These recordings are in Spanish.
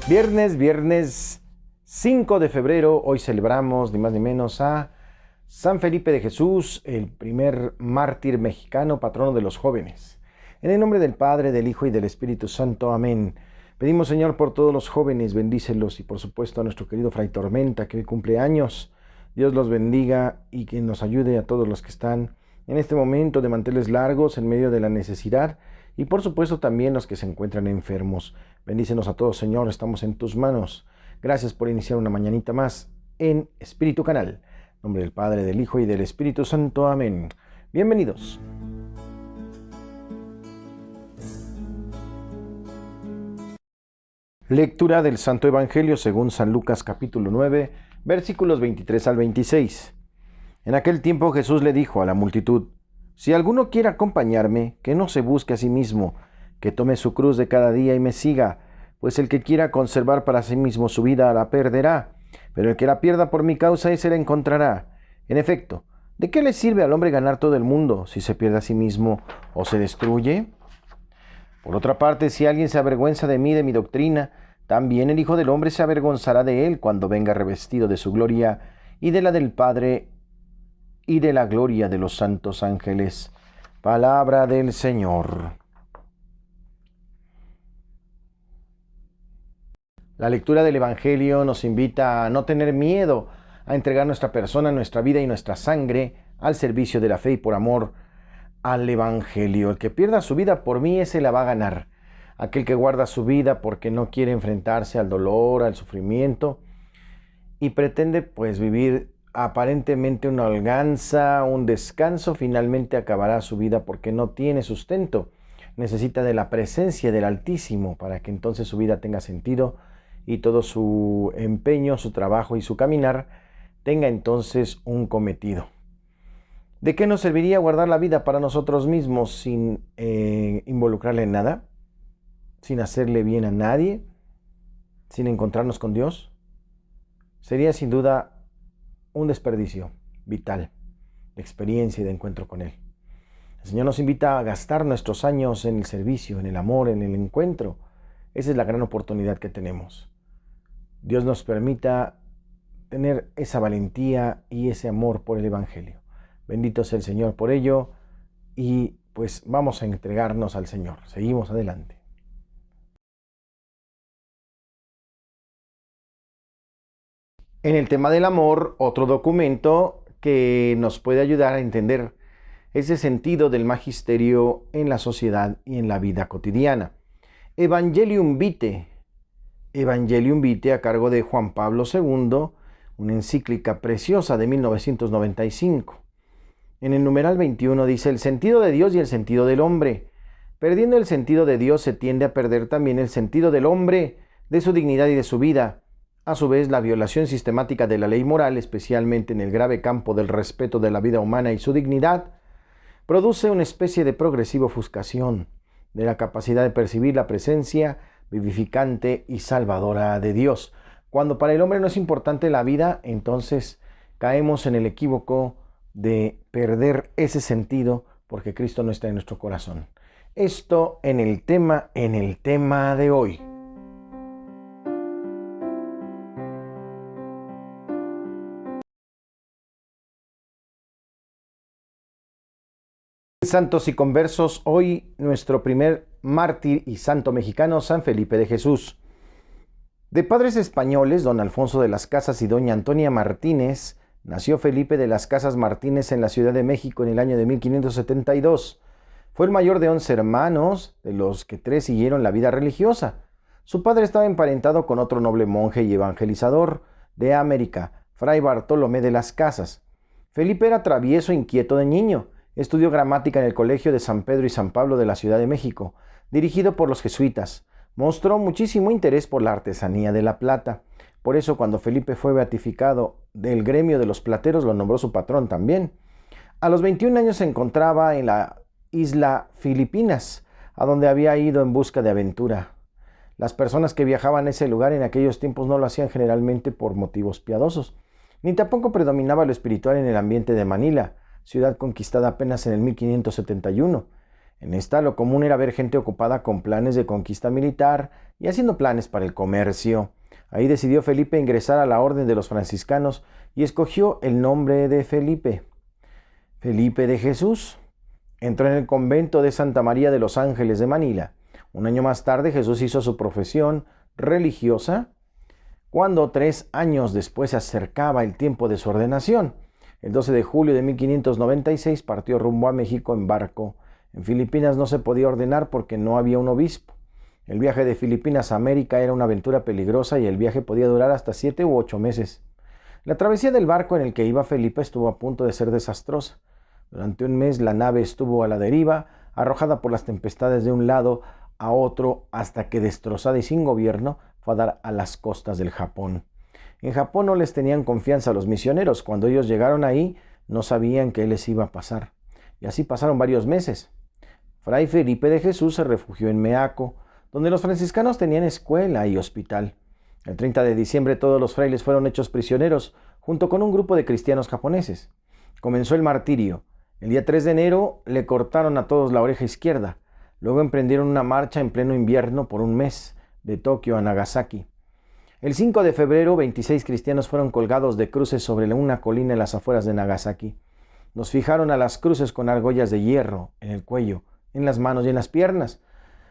Viernes 5 de febrero, hoy celebramos ni más ni menos a San Felipe de Jesús, el primer mártir mexicano, patrono de los jóvenes. En el nombre del Padre, del Hijo y del Espíritu Santo, amén. Pedimos, Señor, por todos los jóvenes, bendícelos, y por supuesto a nuestro querido Fray Tormenta, que hoy cumple años. Dios los bendiga y que nos ayude a todos los que están en este momento de manteles largos, en medio de la necesidad, y por supuesto también los que se encuentran enfermos. Bendícenos a todos, Señor, estamos en tus manos. Gracias por iniciar una mañanita más en Espíritu Canal. En nombre del Padre, del Hijo y del Espíritu Santo. Amén. Bienvenidos. Lectura del Santo Evangelio según San Lucas capítulo 9, versículos 23 al 26. En aquel tiempo Jesús le dijo a la multitud: Si alguno quiere acompañarme, que no se busque a sí mismo, que tome su cruz de cada día y me siga, pues el que quiera conservar para sí mismo su vida la perderá, pero el que la pierda por mi causa, ese la encontrará. En efecto, ¿de qué le sirve al hombre ganar todo el mundo si se pierde a sí mismo o se destruye? Por otra parte, si alguien se avergüenza de mí, de mi doctrina, también el Hijo del Hombre se avergonzará de él cuando venga revestido de su gloria y de la del Padre y de la gloria de los santos ángeles. Palabra del Señor. La lectura del Evangelio nos invita a no tener miedo, a entregar nuestra persona, nuestra vida y nuestra sangre al servicio de la fe y por amor al Evangelio. El que pierda su vida por mí, ese la va a ganar. Aquel que guarda su vida porque no quiere enfrentarse al dolor, al sufrimiento y pretende pues vivir aparentemente una holganza, un descanso, finalmente acabará su vida porque no tiene sustento. Necesita de la presencia del Altísimo para que entonces su vida tenga sentido y todo su empeño, su trabajo y su caminar tenga entonces un cometido. ¿De qué nos serviría guardar la vida para nosotros mismos sin involucrarle en nada? ¿Sin hacerle bien a nadie? ¿Sin encontrarnos con Dios? Sería sin duda un desperdicio vital de experiencia y de encuentro con Él. El Señor nos invita a gastar nuestros años en el servicio, en el amor, en el encuentro. Esa es la gran oportunidad que tenemos. Dios nos permita tener esa valentía y ese amor por el Evangelio. Bendito sea el Señor por ello y pues vamos a entregarnos al Señor. Seguimos adelante. En el tema del amor, otro documento que nos puede ayudar a entender ese sentido del magisterio en la sociedad y en la vida cotidiana. Evangelium Vitae a cargo de Juan Pablo II, una encíclica preciosa de 1995. En el numeral 21 dice: el sentido de Dios y el sentido del hombre. Perdiendo el sentido de Dios se tiende a perder también el sentido del hombre, de su dignidad y de su vida. A su vez, la violación sistemática de la ley moral, especialmente en el grave campo del respeto de la vida humana y su dignidad, produce una especie de progresiva ofuscación de la capacidad de percibir la presencia vivificante y salvadora de Dios. Cuando para el hombre no es importante la vida, entonces caemos en el equívoco de perder ese sentido porque Cristo no está en nuestro corazón. Esto en el tema de hoy. Santos y conversos, hoy nuestro primer mártir y santo mexicano, San Felipe de Jesús. De padres españoles, don Alfonso de las Casas y doña Antonia Martínez, nació Felipe de las Casas Martínez en la Ciudad de México en el año de 1572. Fue el mayor de 11 hermanos, de los que 3 siguieron la vida religiosa. Su padre estaba emparentado con otro noble monje y evangelizador de América, Fray Bartolomé de las Casas. Felipe era travieso e inquieto de niño. Estudió gramática en el Colegio de San Pedro y San Pablo de la Ciudad de México, dirigido por los jesuitas. Mostró muchísimo interés por la artesanía de la plata. Por eso, cuando Felipe fue beatificado del gremio de los plateros, lo nombró su patrón también. A los 21 años se encontraba en la isla Filipinas, a donde había ido en busca de aventura. Las personas que viajaban a ese lugar en aquellos tiempos no lo hacían generalmente por motivos piadosos, ni tampoco predominaba lo espiritual en el ambiente de Manila, ciudad conquistada apenas en el 1571. En esta lo común era ver gente ocupada con planes de conquista militar y haciendo planes para el comercio. Ahí decidió Felipe ingresar a la orden de los franciscanos y escogió el nombre de Felipe. Felipe de Jesús. Entró en el convento de Santa María de los Ángeles de Manila. Un año más tarde Jesús hizo su profesión religiosa cuando 3 años después se acercaba el tiempo de su ordenación. El 12 de julio de 1596 partió rumbo a México en barco. En Filipinas no se podía ordenar porque no había un obispo. El viaje de Filipinas a América era una aventura peligrosa y el viaje podía durar hasta 7 u 8 meses. La travesía del barco en el que iba Felipe estuvo a punto de ser desastrosa. Durante un mes la nave estuvo a la deriva, arrojada por las tempestades de un lado a otro, hasta que destrozada y sin gobierno fue a dar a las costas del Japón. En Japón no les tenían confianza a los misioneros. Cuando ellos llegaron ahí, no sabían qué les iba a pasar. Y así pasaron varios meses. Fray Felipe de Jesús se refugió en Meaco, donde los franciscanos tenían escuela y hospital. El 30 de diciembre todos los frailes fueron hechos prisioneros, junto con un grupo de cristianos japoneses. Comenzó el martirio. El día 3 de enero le cortaron a todos la oreja izquierda. Luego emprendieron una marcha en pleno invierno por un mes, de Tokio a Nagasaki. El 5 de febrero, 26 cristianos fueron colgados de cruces sobre una colina en las afueras de Nagasaki. Nos fijaron a las cruces con argollas de hierro en el cuello, en las manos y en las piernas.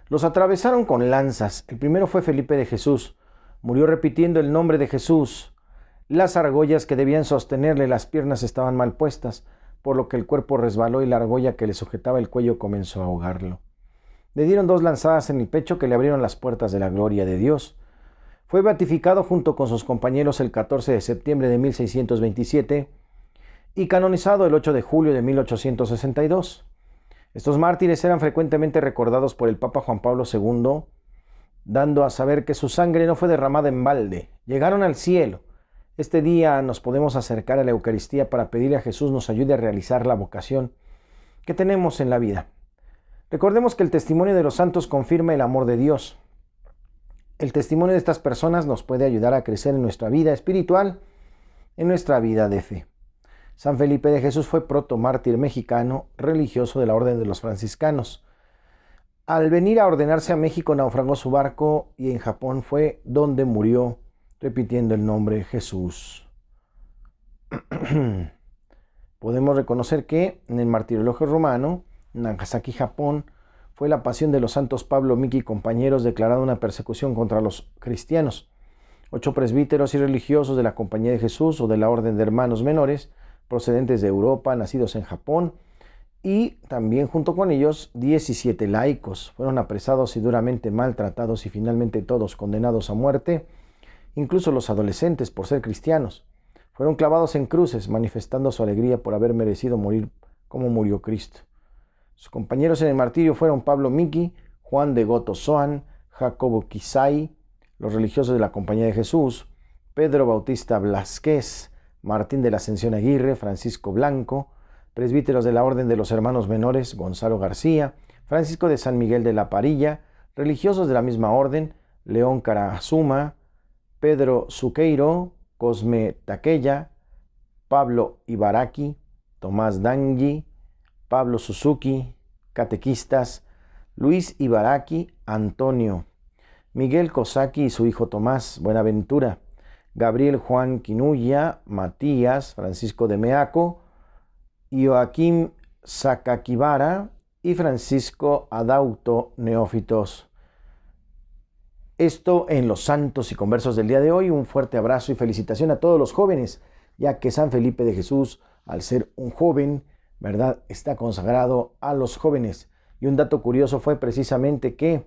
Los atravesaron con lanzas. El primero fue Felipe de Jesús. Murió repitiendo el nombre de Jesús. Las argollas que debían sostenerle las piernas estaban mal puestas, por lo que el cuerpo resbaló y la argolla que le sujetaba el cuello comenzó a ahogarlo. Le dieron 2 lanzadas en el pecho que le abrieron las puertas de la gloria de Dios. Fue beatificado junto con sus compañeros el 14 de septiembre de 1627 y canonizado el 8 de julio de 1862. Estos mártires eran frecuentemente recordados por el Papa Juan Pablo II, dando a saber que su sangre no fue derramada en balde. Llegaron al cielo. Este día nos podemos acercar a la Eucaristía para pedirle a Jesús nos ayude a realizar la vocación que tenemos en la vida. Recordemos que el testimonio de los santos confirma el amor de Dios. El testimonio de estas personas nos puede ayudar a crecer en nuestra vida espiritual, en nuestra vida de fe. San Felipe de Jesús fue protomártir mexicano, religioso de la Orden de los Franciscanos. Al venir a ordenarse a México naufragó su barco y en Japón fue donde murió, repitiendo el nombre Jesús. Podemos reconocer que en el martirologio romano, Nagasaki, Japón, fue la pasión de los santos Pablo, Miki y compañeros declarada una persecución contra los cristianos. 8 presbíteros y religiosos de la Compañía de Jesús o de la Orden de Hermanos Menores, procedentes de Europa, nacidos en Japón, y también junto con ellos 17 laicos, fueron apresados y duramente maltratados y finalmente todos condenados a muerte, incluso los adolescentes por ser cristianos. Fueron clavados en cruces, manifestando su alegría por haber merecido morir como murió Cristo. Sus compañeros en el martirio fueron Pablo Miki, Juan de Goto Soan, Jacobo Kisai, los religiosos de la Compañía de Jesús, Pedro Bautista Blasquez, Martín de la Ascensión Aguirre, Francisco Blanco, presbíteros de la Orden de los Hermanos Menores, Gonzalo García, Francisco de San Miguel de la Parilla, religiosos de la misma orden, León Carazuma, Pedro Suqueiro, Cosme Taquella, Pablo Ibaraki, Tomás Dangui, Pablo Suzuki, catequistas, Luis Ibaraki, Antonio, Miguel Kosaki y su hijo Tomás Buenaventura, Gabriel Juan Quinuya, Matías, Francisco de Meaco, Joaquín Sakakibara y Francisco Adauto Neófitos. Esto en los santos y conversos del día de hoy. Un fuerte abrazo y felicitación a todos los jóvenes, ya que San Felipe de Jesús, al ser un joven, ¿verdad?, está consagrado a los jóvenes. Y un dato curioso fue precisamente que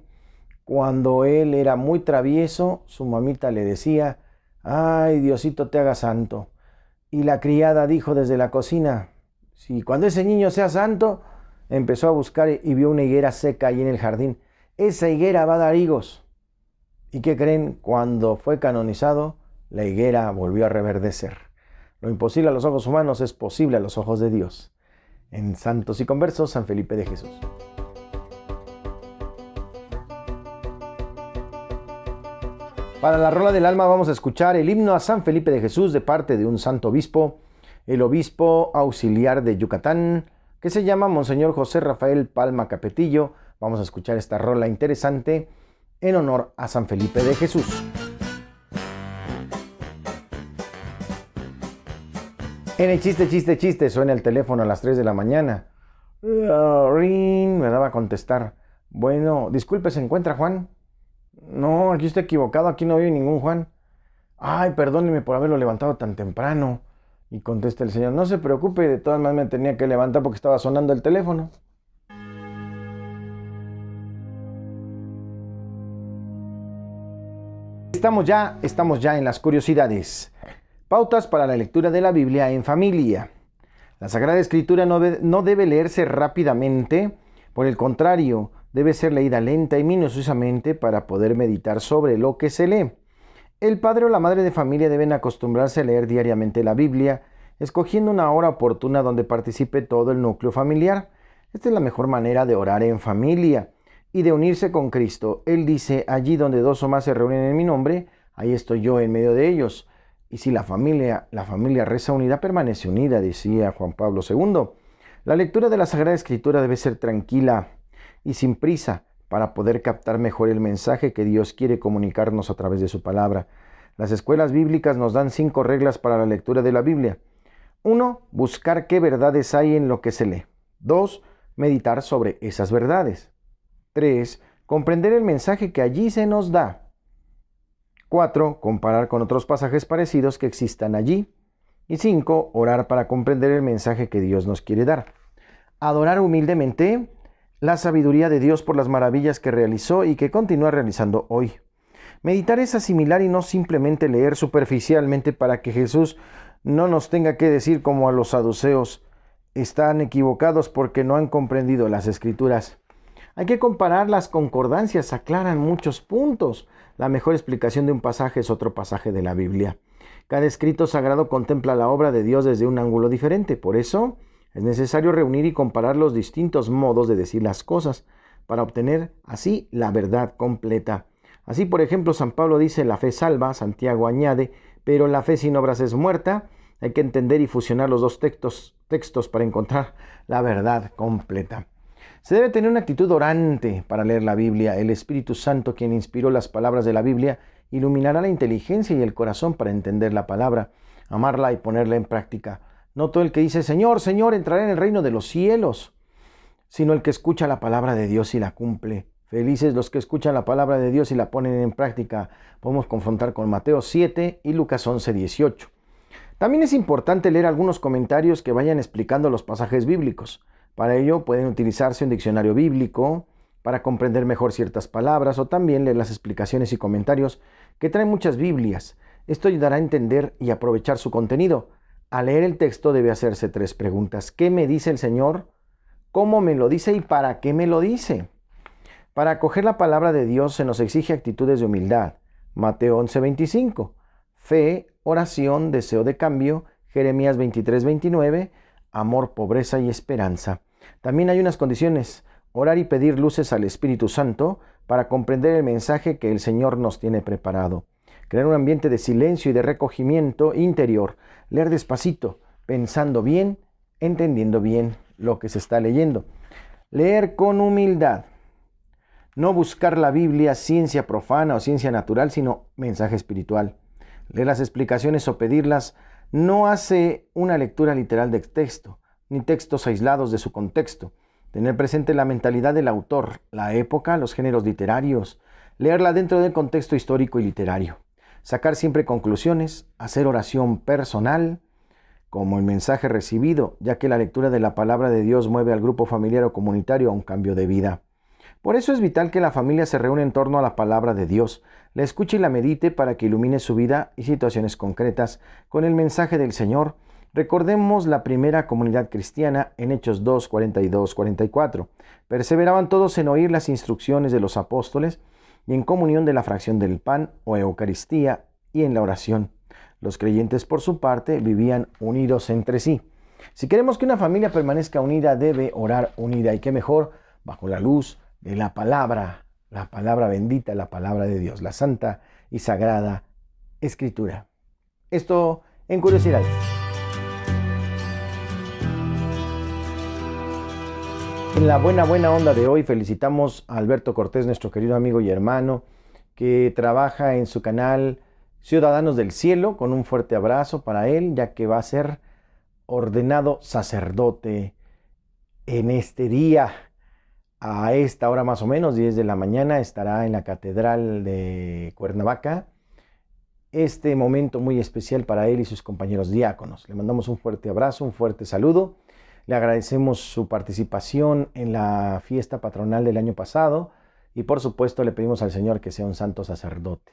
cuando él era muy travieso, su mamita le decía: ¡ay, Diosito te haga santo! Y la criada dijo desde la cocina: si cuando ese niño sea santo, empezó a buscar y vio una higuera seca ahí en el jardín. Esa higuera va a dar higos. ¿Y qué creen? Cuando fue canonizado, la higuera volvió a reverdecer. Lo imposible a los ojos humanos es posible a los ojos de Dios. En Santos y Conversos, San Felipe de Jesús. Para la rola del alma vamos a escuchar el himno a San Felipe de Jesús de parte de un santo obispo, el obispo auxiliar de Yucatán, que se llama Monseñor José Rafael Palma Capetillo. Vamos a escuchar esta rola interesante en honor a San Felipe de Jesús. En el chiste, suena el teléfono a las 3 de la mañana. Ring, me daba a contestar. Bueno, disculpe, ¿se encuentra Juan? No, aquí está equivocado, aquí no hay ningún Juan. Ay, perdóneme por haberlo levantado tan temprano. Y contesta el señor, no se preocupe, de todas maneras me tenía que levantar porque estaba sonando el teléfono. Estamos ya en las curiosidades. Pautas para la lectura de la Biblia en familia. La Sagrada Escritura no debe leerse rápidamente, por el contrario, debe ser leída lenta y minuciosamente para poder meditar sobre lo que se lee. El padre o la madre de familia deben acostumbrarse a leer diariamente la Biblia, escogiendo una hora oportuna donde participe todo el núcleo familiar. Esta es la mejor manera de orar en familia y de unirse con Cristo. Él dice, allí donde dos o más se reúnen en mi nombre, ahí estoy yo en medio de ellos. Y si la familia reza unida, permanece unida, decía Juan Pablo II. La lectura de la Sagrada Escritura debe ser tranquila y sin prisa para poder captar mejor el mensaje que Dios quiere comunicarnos a través de su palabra. Las escuelas bíblicas nos dan 5 reglas para la lectura de la Biblia. 1. Buscar qué verdades hay en lo que se lee. 2. Meditar sobre esas verdades. 3. Comprender el mensaje que allí se nos da. 4. Comparar con otros pasajes parecidos que existan allí. Y 5. Orar para comprender el mensaje que Dios nos quiere dar. Adorar humildemente la sabiduría de Dios por las maravillas que realizó y que continúa realizando hoy. Meditar es asimilar y no simplemente leer superficialmente para que Jesús no nos tenga que decir como a los saduceos, están equivocados porque no han comprendido las Escrituras. Hay que comparar, las concordancias aclaran muchos puntos. La mejor explicación de un pasaje es otro pasaje de la Biblia. Cada escrito sagrado contempla la obra de Dios desde un ángulo diferente. Por eso es necesario reunir y comparar los distintos modos de decir las cosas para obtener así la verdad completa. Así, por ejemplo, San Pablo dice, la fe salva, Santiago añade, pero la fe sin obras es muerta. Hay que entender y fusionar los dos textos para encontrar la verdad completa. Se debe tener una actitud orante para leer la Biblia. El Espíritu Santo, quien inspiró las palabras de la Biblia, iluminará la inteligencia y el corazón para entender la palabra, amarla y ponerla en práctica. No todo el que dice, Señor, Señor, entrará en el reino de los cielos, sino el que escucha la palabra de Dios y la cumple. Felices los que escuchan la palabra de Dios y la ponen en práctica. Podemos confrontar con Mateo 7 y Lucas 11:18. También es importante leer algunos comentarios que vayan explicando los pasajes bíblicos. Para ello pueden utilizarse un diccionario bíblico para comprender mejor ciertas palabras o también leer las explicaciones y comentarios que traen muchas Biblias. Esto ayudará a entender y aprovechar su contenido. Al leer el texto debe hacerse 3 preguntas. ¿Qué me dice el Señor? ¿Cómo me lo dice y para qué me lo dice? Para acoger la palabra de Dios se nos exige actitudes de humildad. Mateo 11:25. Fe, oración, deseo de cambio. Jeremías 23:29. Amor, pobreza y esperanza. También hay unas condiciones: orar y pedir luces al Espíritu Santo para comprender el mensaje que el Señor nos tiene preparado. Crear un ambiente de silencio y de recogimiento interior. Leer despacito, pensando bien, entendiendo bien lo que se está leyendo. Leer con humildad. No buscar la Biblia ciencia profana o ciencia natural, sino mensaje espiritual. Leer las explicaciones o pedirlas no hace una lectura literal del texto, ni textos aislados de su contexto. Tener presente la mentalidad del autor, la época, los géneros literarios. Leerla dentro del contexto histórico y literario. Sacar siempre conclusiones, hacer oración personal, como el mensaje recibido, ya que la lectura de la palabra de Dios mueve al grupo familiar o comunitario a un cambio de vida. Por eso es vital que la familia se reúna en torno a la palabra de Dios, la escuche y la medite para que ilumine su vida y situaciones concretas con el mensaje del Señor. Recordemos la primera comunidad cristiana en Hechos 2, 42, 44. Perseveraban todos en oír las instrucciones de los apóstoles y en comunión de la fracción del pan o Eucaristía y en la oración. Los creyentes, por su parte, vivían unidos entre sí. Si queremos que una familia permanezca unida, debe orar unida. Y qué mejor bajo la luz de la palabra bendita, la palabra de Dios, la santa y sagrada Escritura. Esto en curiosidades. En la buena onda de hoy felicitamos a Alberto Cortés, nuestro querido amigo y hermano, que trabaja en su canal Ciudadanos del Cielo, con un fuerte abrazo para él, ya que va a ser ordenado sacerdote en este día. A esta hora más o menos, 10 de la mañana, estará en la Catedral de Cuernavaca. Este momento muy especial para él y sus compañeros diáconos. Le mandamos un fuerte abrazo, un fuerte saludo. Le agradecemos su participación en la fiesta patronal del año pasado y por supuesto le pedimos al Señor que sea un santo sacerdote.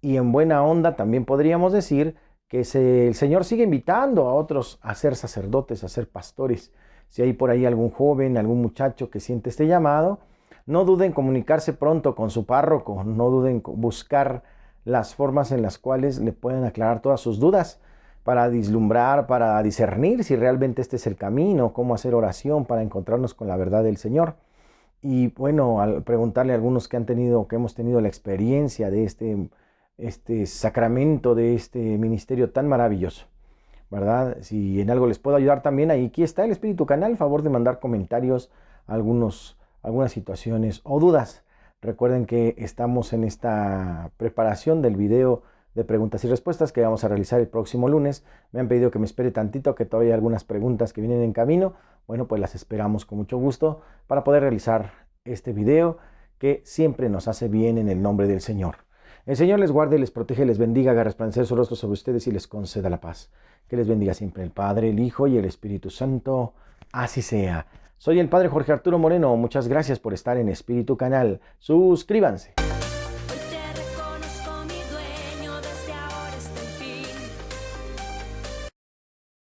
Y en buena onda también podríamos decir que el Señor sigue invitando a otros a ser sacerdotes, a ser pastores. Si hay por ahí algún joven, algún muchacho que siente este llamado, no duden en comunicarse pronto con su párroco, no duden en buscar las formas en las cuales le pueden aclarar todas sus dudas, para vislumbrar, para discernir si realmente este es el camino, cómo hacer oración para encontrarnos con la verdad del Señor. Y bueno, al preguntarle a algunos que hemos tenido la experiencia de este sacramento, de este ministerio tan maravilloso, ¿verdad? Si en algo les puedo ayudar también, aquí está el Espíritu Canal, favor de mandar comentarios, algunas situaciones o dudas. Recuerden que estamos en esta preparación del video de preguntas y respuestas que vamos a realizar el próximo lunes. Me han pedido que me espere tantito, que todavía hay algunas preguntas que vienen en camino. Bueno, pues las esperamos con mucho gusto para poder realizar este video que siempre nos hace bien en el nombre del Señor. El Señor les guarde, les protege, les bendiga, haga resplandecer su rostro sobre ustedes y les conceda la paz. Que les bendiga siempre el Padre, el Hijo y el Espíritu Santo. Así sea. Soy el Padre Jorge Arturo Moreno. Muchas gracias por estar en Espíritu Canal. Suscríbanse.